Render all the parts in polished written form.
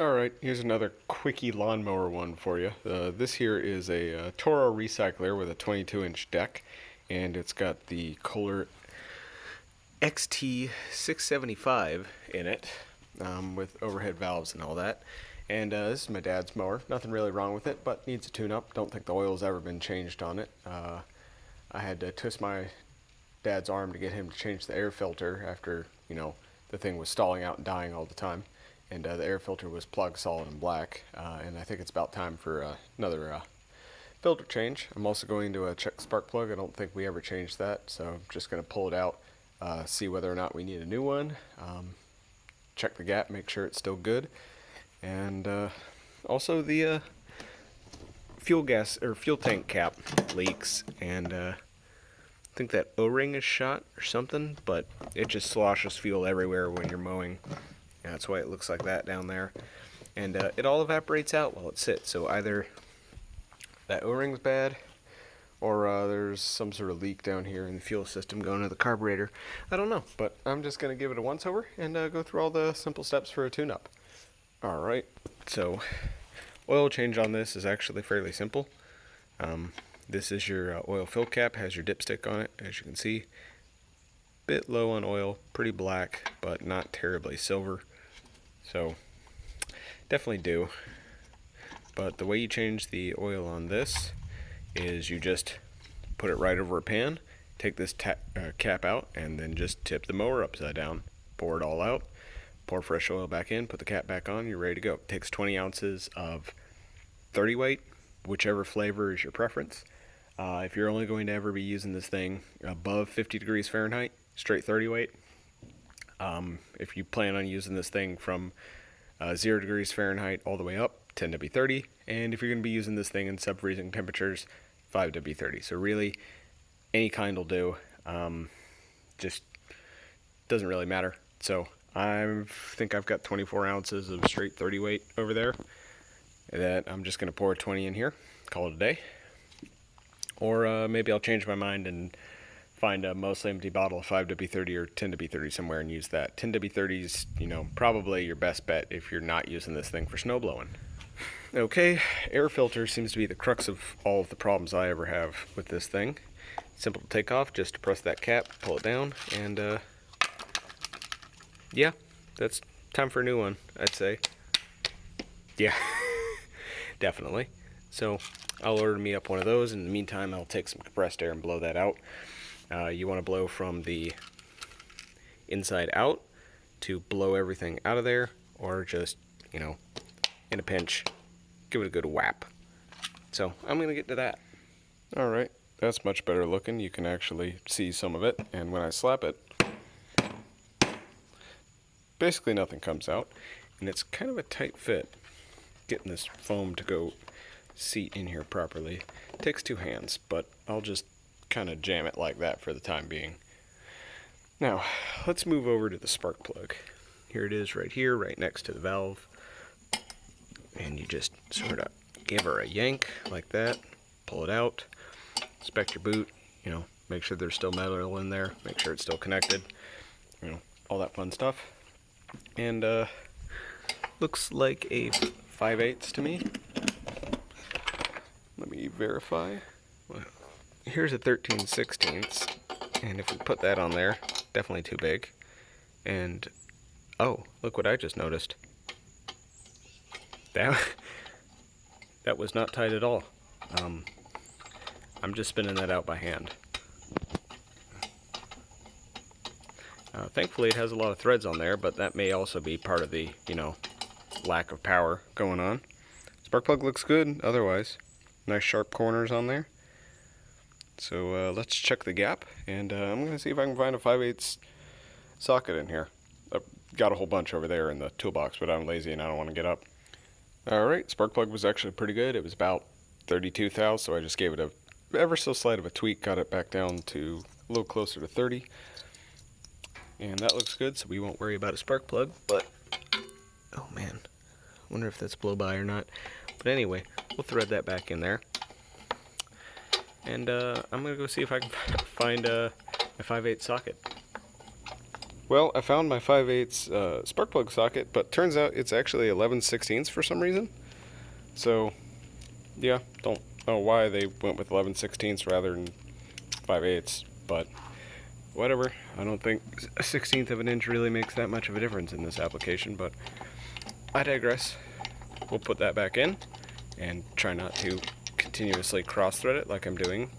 Alright, here's another quickie lawnmower one for you. This here is a Toro Recycler with a 22-inch deck, and it's got the Kohler XT675 in it, with overhead valves and all that. And this is my dad's mower. Nothing really wrong with it, but needs a tune-up. Don't think the oil's ever been changed on it. I had to twist my dad's arm to get him to change the air filter after, the thing was stalling out and dying all the time. And the air filter was plug solid and black, and I think it's about time for another filter change. I'm also going to check the spark plug. I don't think we ever changed that, so I'm just going to pull it out, see whether or not we need a new one, check the gap, make sure it's still good, and also the fuel tank cap leaks, and I think that O-ring is shot or something, but it just sloshes fuel everywhere when you're mowing. That's why it looks like that down there. And it all evaporates out while it sits. So either that O-ring's bad, or there's some sort of leak down here in the fuel system going to the carburetor. I don't know, but I'm just going to give it a once-over and go through all the simple steps for a tune-up. Alright, so oil change on this is actually fairly simple. This is your oil fill cap, has your dipstick on it, as you can see. Bit low on oil, pretty black, but not terribly silver. So definitely do. But the way you change the oil on this is you just put it right over a pan, take this cap out, and then just tip the mower upside down. Pour it all out, pour fresh oil back in, put the cap back on, you're ready to go. It takes 20 ounces of 30 weight, whichever flavor is your preference. If you're only going to ever be using this thing above 50 degrees Fahrenheit, straight 30 weight. If you plan on using this thing from 0 degrees Fahrenheit all the way up, 10W30, and if you're going to be using this thing in sub-freezing temperatures, 5W30. So really, any kind will do. Just doesn't really matter. So I think I've got 24 ounces of straight 30 weight over there that I'm just going to pour 20 in here, call it a day. Or maybe I'll change my mind and find a mostly empty bottle of 5W30 or 10W30 somewhere and use that. 10W30 is, probably your best bet if you're not using this thing for snow blowing. Okay, air filter seems to be the crux of all of the problems I ever have with this thing. Simple to take off, just press that cap, pull it down, and yeah, that's time for a new one, I'd say. Yeah, definitely. So I'll order me up one of those. In the meantime, I'll take some compressed air and blow that out. You want to blow from the inside out to blow everything out of there, or just, in a pinch, give it a good whap. So I'm going to get to that. Alright, that's much better looking. You can actually see some of it, and when I slap it, basically nothing comes out, and it's kind of a tight fit. Getting this foam to go seat in here properly takes two hands, but I'll just kind of jam it like that for the time being. Now let's move over to the spark plug. Here it is right here, right next to the valve, and you just sort of give her a yank like that, pull it out, inspect your boot, make sure there's still metal in there, make sure it's still connected, all that fun stuff. And looks like a 5/8 to me. Let me verify. Well, here's a 13/16, and if we put that on there, definitely too big. And oh, look what I just noticed. That was not tight at all. I'm just spinning that out by hand. Thankfully it has a lot of threads on there, but that may also be part of the, lack of power going on. Spark plug looks good otherwise. Nice sharp corners on there. So let's check the gap, and I'm going to see if I can find a 5/8 socket in here. I've got a whole bunch over there in the toolbox, but I'm lazy and I don't want to get up. Alright, spark plug was actually pretty good. It was about 32 thou, so I just gave it a ever so slight of a tweak, got it back down to a little closer to 30. And that looks good, so we won't worry about a spark plug, but oh man, I wonder if that's blow by or not. But anyway, we'll thread that back in there. And I'm going to go see if I can find a 5/8 socket. Well, I found my 5/8 spark plug socket, but turns out it's actually 11/16 for some reason. So, yeah, don't know why they went with 11/16 rather than 5/8, but whatever. I don't think a 1/16 of an inch really makes that much of a difference in this application, but I digress. We'll put that back in and try not to continuously cross-thread it like I'm doing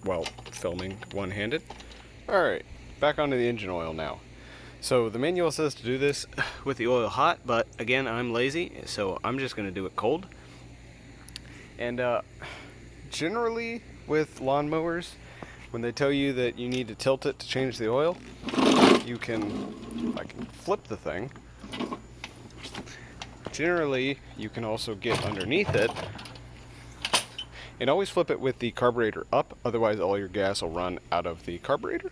while filming one-handed. Alright, back onto the engine oil now. So the manual says to do this with the oil hot, but again, I'm lazy, so I'm just going to do it cold. And generally with lawnmowers, when they tell you that you need to tilt it to change the oil, you can, I can flip the thing. Generally, you can also get underneath it. And always flip it with the carburetor up, otherwise all your gas will run out of the carburetor.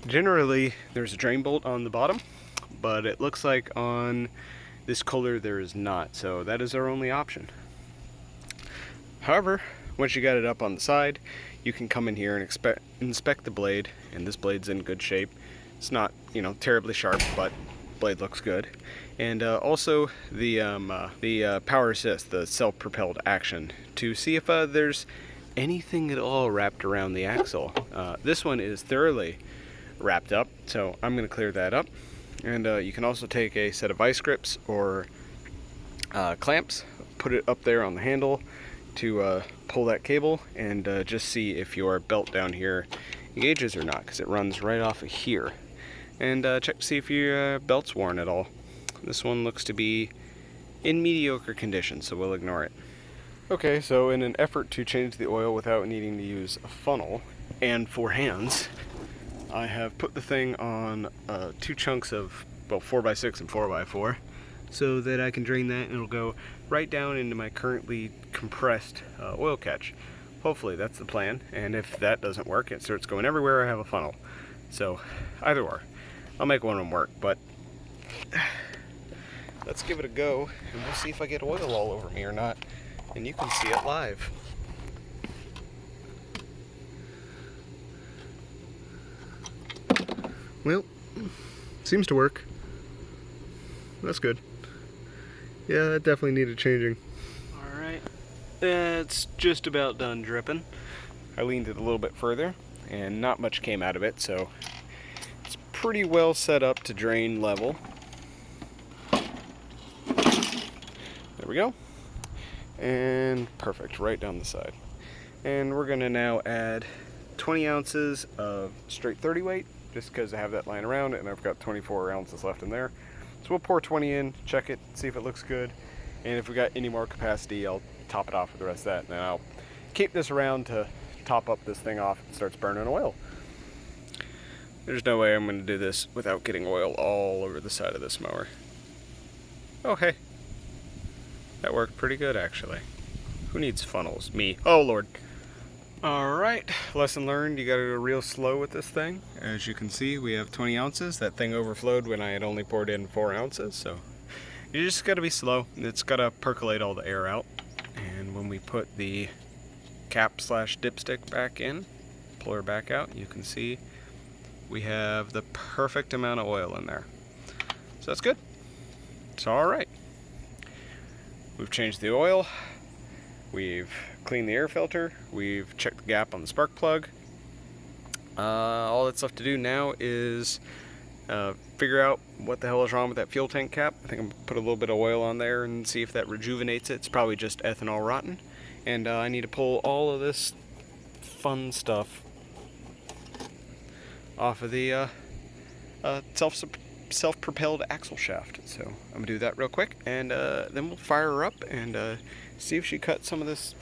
Generally, there's a drain bolt on the bottom, but it looks like on this Kohler there is not, so that is our only option. However, once you got it up on the side, you can come in here and inspect the blade, and this blade's in good shape. It's not, you know, terribly sharp, but blade looks good. And also the power assist, the self-propelled action, to see if there's anything at all wrapped around the axle. This one is thoroughly wrapped up, so I'm going to clear that up. And you can also take a set of vice grips or clamps, put it up there on the handle to pull that cable, and just see if your belt down here engages or not, because it runs right off of here. And check to see if your belt's worn at all. This one looks to be in mediocre condition, so we'll ignore it. Okay, so in an effort to change the oil without needing to use a funnel and 4 hands, I have put the thing on 2 chunks of, well, 4x6 and 4x4, so that I can drain that and it'll go right down into my currently compressed oil catch. Hopefully that's the plan, and if that doesn't work, it starts going everywhere I have a funnel. So either or. I'll make one of them work, but let's give it a go, and we'll see if I get oil all over me or not, and you can see it live. Well, seems to work. That's good. Yeah, that definitely needed changing. Alright, it's just about done dripping. I leaned it a little bit further, and not much came out of it, so it's pretty well set up to drain level. There we go. And perfect, right down the side. And we're going to now add 20 ounces of straight 30 weight, just because I have that lying around and I've got 24 ounces left in there. So we'll pour 20 in, check it, see if it looks good, and if we got any more capacity, I'll top it off with the rest of that, and then I'll keep this around to top up this thing off and starts burning oil. There's no way I'm going to do this without getting oil all over the side of this mower. Oh, hey. That worked pretty good, actually. Who needs funnels? Me. Oh, Lord. Alright, lesson learned. You gotta go real slow with this thing. As you can see, we have 20 ounces. That thing overflowed when I had only poured in 4 ounces, so you just gotta be slow. It's gotta percolate all the air out. And when we put the cap/dipstick back in, pull her back out, you can see we have the perfect amount of oil in there. So that's good. It's alright. We've changed the oil. We've cleaned the air filter. We've checked the gap on the spark plug. All that's left to do now is figure out what the hell is wrong with that fuel tank cap. I think I'm going to put a little bit of oil on there and see if that rejuvenates it. It's probably just ethanol rotten. And I need to pull all of this fun stuff off of the self-propelled axle shaft. So I'm going to do that real quick, and then we'll fire her up and see if she cuts some of this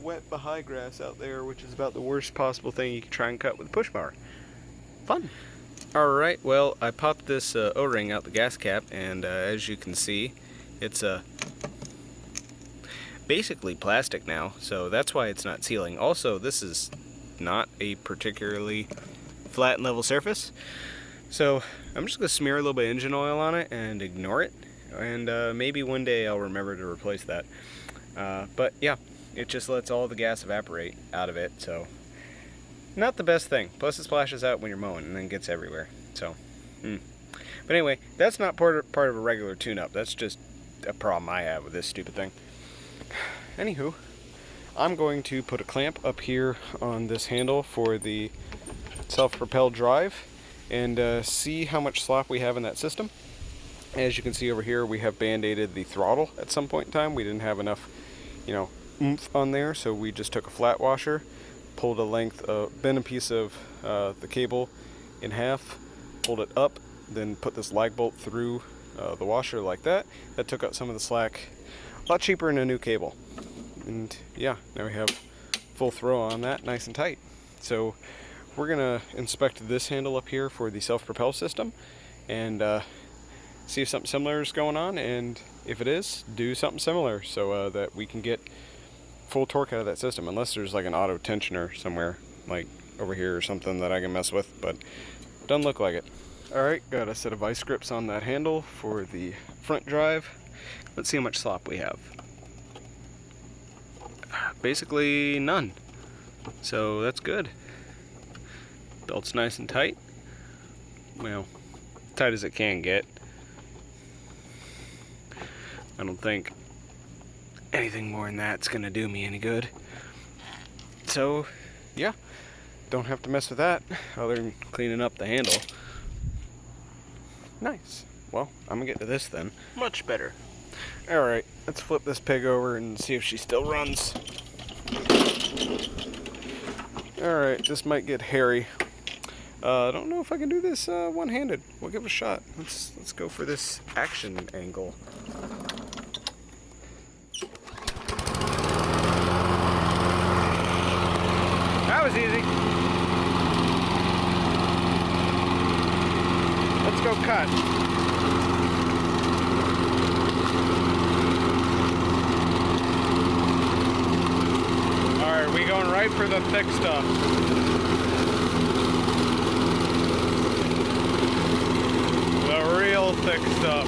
wet Baha'i grass out there, which is about the worst possible thing you can try and cut with a push mower. Fun. Alright, well, I popped this O-ring out the gas cap, and as you can see, it's basically plastic now, so that's why it's not sealing. Also, this is not a particularly flat and level surface, so I'm just going to smear a little bit of engine oil on it and ignore it, and maybe one day I'll remember to replace that. But yeah, it just lets all the gas evaporate out of it, so not the best thing. Plus it splashes out when you're mowing and then gets everywhere. So But anyway, that's not part of a regular tune-up. That's just a problem I have with this stupid thing. Anywho, I'm going to put a clamp up here on this handle for the self-propelled drive and see how much slop we have in that system. As you can see over here, we have band-aided the throttle at some point in time. We didn't have enough, oomph on there, so we just took a flat washer, pulled a length, bent a piece of the cable in half, pulled it up, then put this lag bolt through the washer like that. That took out some of the slack. A lot cheaper than a new cable. And yeah, now we have full throw on that, nice and tight. So we're gonna inspect this handle up here for the self-propel system and see if something similar is going on, and if it is, do something similar so that we can get full torque out of that system, unless there's like an auto tensioner somewhere, like over here or something that I can mess with, but doesn't look like it. Alright, got a set of vice grips on that handle for the front drive. Let's see how much slop we have. Basically none. So that's good. Belt's nice and tight. Well, tight as it can get. I don't think anything more than that's gonna do me any good. So, yeah, don't have to mess with that other than cleaning up the handle. Nice. Well, I'm gonna get to this then. Much better. Alright, let's flip this pig over and see if she still runs. Alright, this might get hairy. I don't know if I can do this one-handed. We'll give it a shot. Let's go for this action angle. That was easy. Let's go cut. Alright, we going right for the thick stuff. The real thick stuff.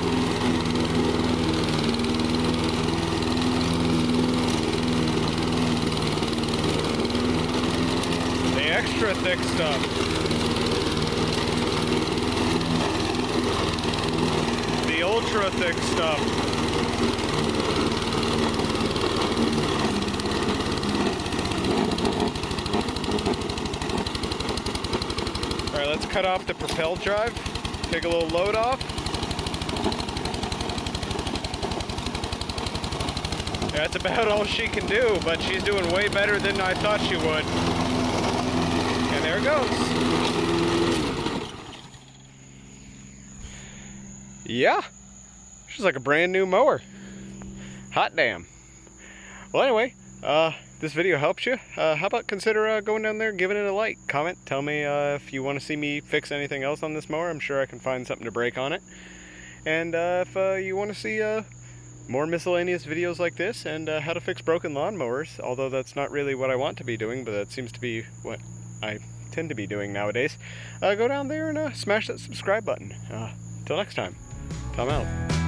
The extra thick stuff. The ultra thick stuff. Alright, let's cut off the propel drive. Take a little load off. That's about all she can do, but she's doing way better than I thought she would. And there it goes. Yeah, she's like a brand new mower. Hot damn. Well, anyway, this video helps you. How about consider going down there, giving it a like, comment, tell me if you want to see me fix anything else on this mower. I'm sure I can find something to break on it. And if you want to see more miscellaneous videos like this and how to fix broken lawnmowers, although that's not really what I want to be doing, but that seems to be what I tend to be doing nowadays, go down there and smash that subscribe button. Till next time, Tom out.